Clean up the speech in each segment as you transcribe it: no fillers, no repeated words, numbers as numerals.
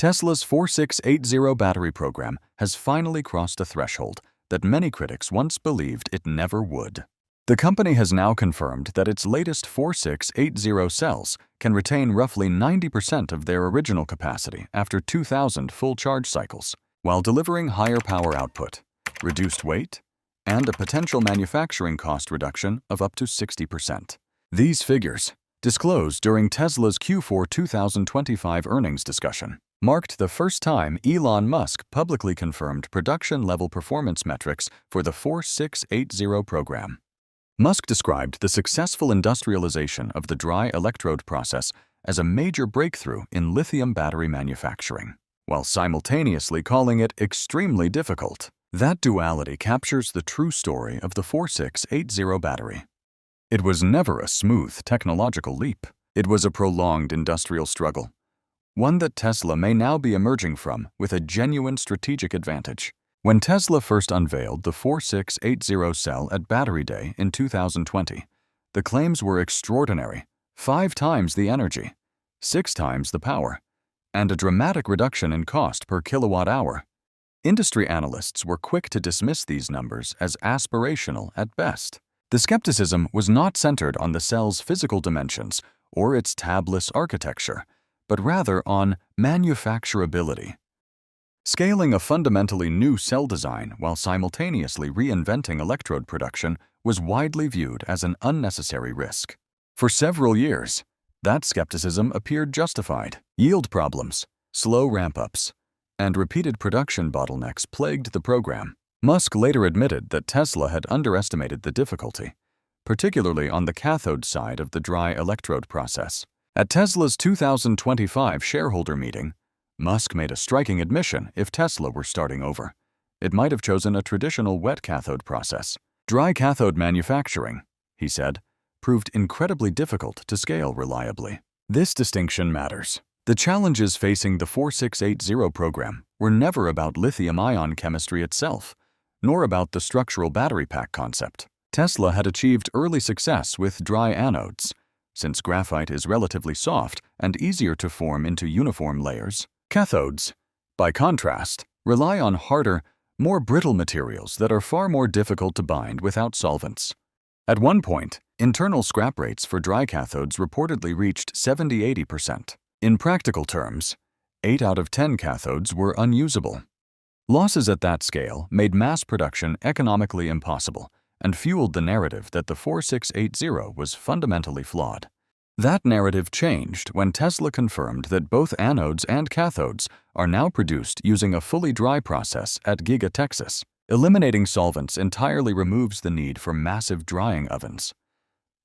Tesla's 4680 battery program has finally crossed a threshold that many critics once believed it never would. The company has now confirmed that its latest 4680 cells can retain roughly 90% of their original capacity after 2,000 full charge cycles, while delivering higher power output, reduced weight, and a potential manufacturing cost reduction of up to 60%. These figures, disclosed during Tesla's Q4 2025 earnings discussion, marked the first time Elon Musk publicly confirmed production-level performance metrics for the 4680 program. Musk described the successful industrialization of the dry-electrode process as a major breakthrough in lithium battery manufacturing, while simultaneously calling it extremely difficult. That duality captures the true story of the 4680 battery. It was never a smooth technological leap. It was a prolonged industrial struggle, one that Tesla may now be emerging from with a genuine strategic advantage. When Tesla first unveiled the 4680 cell at Battery Day in 2020, the claims were extraordinary: 5 times the energy, 6 times the power, and a dramatic reduction in cost per kilowatt-hour. Industry analysts were quick to dismiss these numbers as aspirational at best. The skepticism was not centered on the cell's physical dimensions or its tabless architecture, but rather on manufacturability. Scaling a fundamentally new cell design while simultaneously reinventing electrode production was widely viewed as an unnecessary risk. For several years, that skepticism appeared justified. Yield problems, slow ramp-ups, and repeated production bottlenecks plagued the program. Musk later admitted that Tesla had underestimated the difficulty, particularly on the cathode side of the dry-electrode process. At Tesla's 2025 shareholder meeting, Musk made a striking admission: if Tesla were starting over, it might have chosen a traditional wet cathode process. Dry cathode manufacturing, he said, proved incredibly difficult to scale reliably. This distinction matters. The challenges facing the 4680 program were never about lithium-ion chemistry itself, nor about the structural battery pack concept. Tesla had achieved early success with dry anodes, since graphite is relatively soft and easier to form into uniform layers. Cathodes, by contrast, rely on harder, more brittle materials that are far more difficult to bind without solvents. At one point, internal scrap rates for dry cathodes reportedly reached 70–80%. In practical terms, 8 out of 10 cathodes were unusable. Losses at that scale made mass production economically impossible and fueled the narrative that the 4680 was fundamentally flawed. That narrative changed when Tesla confirmed that both anodes and cathodes are now produced using a fully dry process at Giga Texas. Eliminating solvents entirely removes the need for massive drying ovens,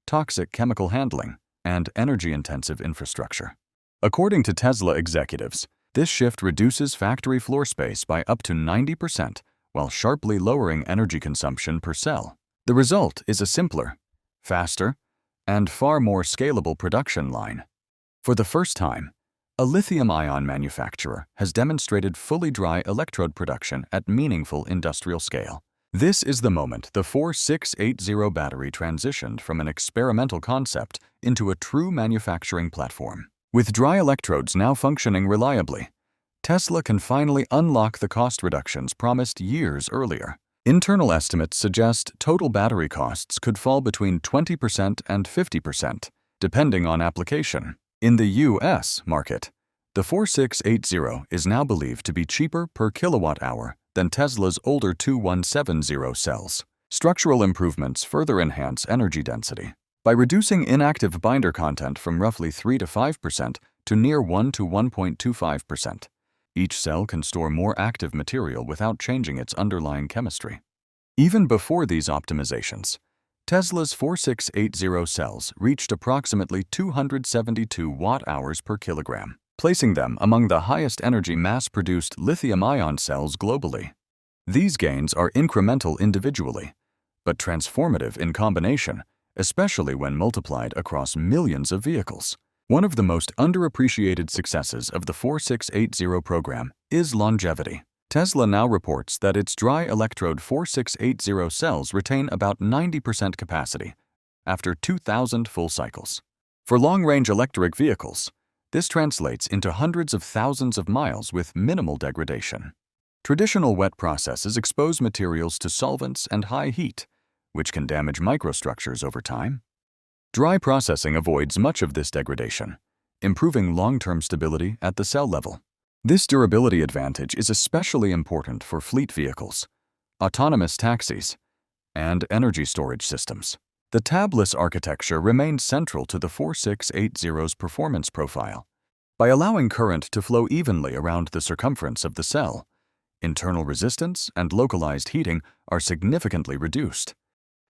toxic chemical handling, and energy-intensive infrastructure. According to Tesla executives, this shift reduces factory floor space by up to 90% while sharply lowering energy consumption per cell. The result is a simpler, faster, and far more scalable production line. For the first time, a lithium-ion manufacturer has demonstrated fully dry electrode production at meaningful industrial scale. This is the moment the 4680 battery transitioned from an experimental concept into a true manufacturing platform. With dry electrodes now functioning reliably, Tesla can finally unlock the cost reductions promised years earlier. Internal estimates suggest total battery costs could fall between 20% and 50%, depending on application. In the U.S. market, the 4680 is now believed to be cheaper per kilowatt-hour than Tesla's older 2170 cells. Structural improvements further enhance energy density by reducing inactive binder content from roughly 3 to 5% to near 1 to 1.25%. Each cell can store more active material without changing its underlying chemistry. Even before these optimizations, Tesla's 4680 cells reached approximately 272 watt-hours per kilogram, placing them among the highest energy mass-produced lithium-ion cells globally. These gains are incremental individually, but transformative in combination, especially when multiplied across millions of vehicles. One of the most underappreciated successes of the 4680 program is longevity. Tesla now reports that its dry-electrode 4680 cells retain about 90% capacity after 2,000 full cycles. For long-range electric vehicles, This translates into hundreds of thousands of miles with minimal degradation. Traditional wet processes expose materials to solvents and high heat, which can damage microstructures over time. Dry processing avoids much of this degradation, improving long-term stability at the cell level. This durability advantage is especially important for fleet vehicles, autonomous taxis, and energy storage systems. The tabless architecture remains central to the 4680's performance profile. By allowing current to flow evenly around the circumference of the cell, internal resistance and localized heating are significantly reduced.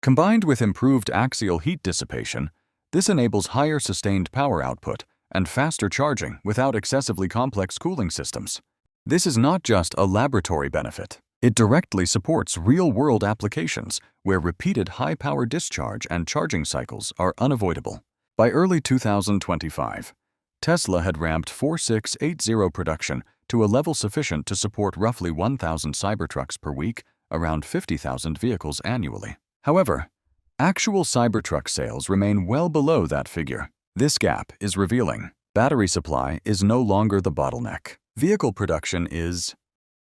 Combined with improved axial heat dissipation, this enables higher sustained power output and faster charging without excessively complex cooling systems. This is not just a laboratory benefit. It directly supports real-world applications where repeated high-power discharge and charging cycles are unavoidable. By early 2025, Tesla had ramped 4680 production to a level sufficient to support roughly 1,000 Cybertrucks per week, around 50,000 vehicles annually. However, actual Cybertruck sales remain well below that figure. This gap is revealing. Battery supply is no longer the bottleneck. Vehicle production is.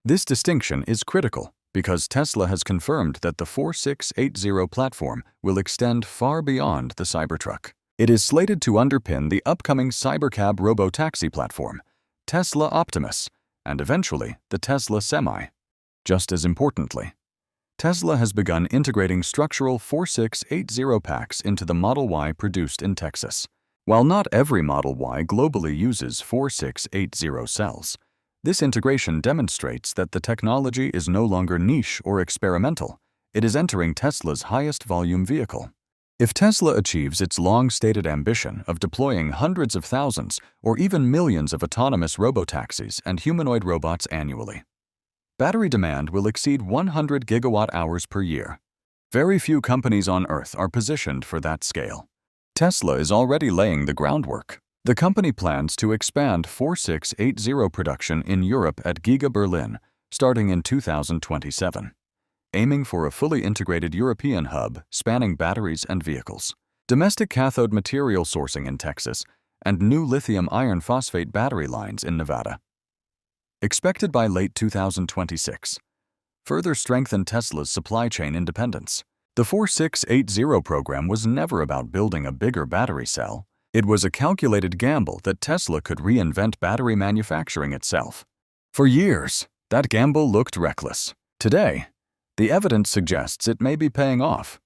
This distinction is critical because Tesla has confirmed that the 4680 platform will extend far beyond the Cybertruck. It is slated to underpin the upcoming Cybercab robotaxi platform, Tesla Optimus, and eventually the Tesla Semi. Just as importantly, Tesla has begun integrating structural 4680 packs into the Model Y produced in Texas. While not every Model Y globally uses 4680 cells, this integration demonstrates that the technology is no longer niche or experimental. It is entering Tesla's highest volume vehicle. If Tesla achieves its long-stated ambition of deploying hundreds of thousands or even millions of autonomous robotaxis and humanoid robots annually, battery demand will exceed 100 gigawatt-hours per year. Very few companies on Earth are positioned for that scale. Tesla is already laying the groundwork. The company plans to expand 4680 production in Europe at Giga Berlin starting in 2027, aiming for a fully integrated European hub spanning batteries and vehicles, domestic cathode material sourcing in Texas, and new lithium iron phosphate battery lines in Nevada. Expected by late 2026, further strengthen Tesla's supply chain independence. The 4680 program was never about building a bigger battery cell. It was a calculated gamble that Tesla could reinvent battery manufacturing itself. For years, that gamble looked reckless. Today, the evidence suggests it may be paying off.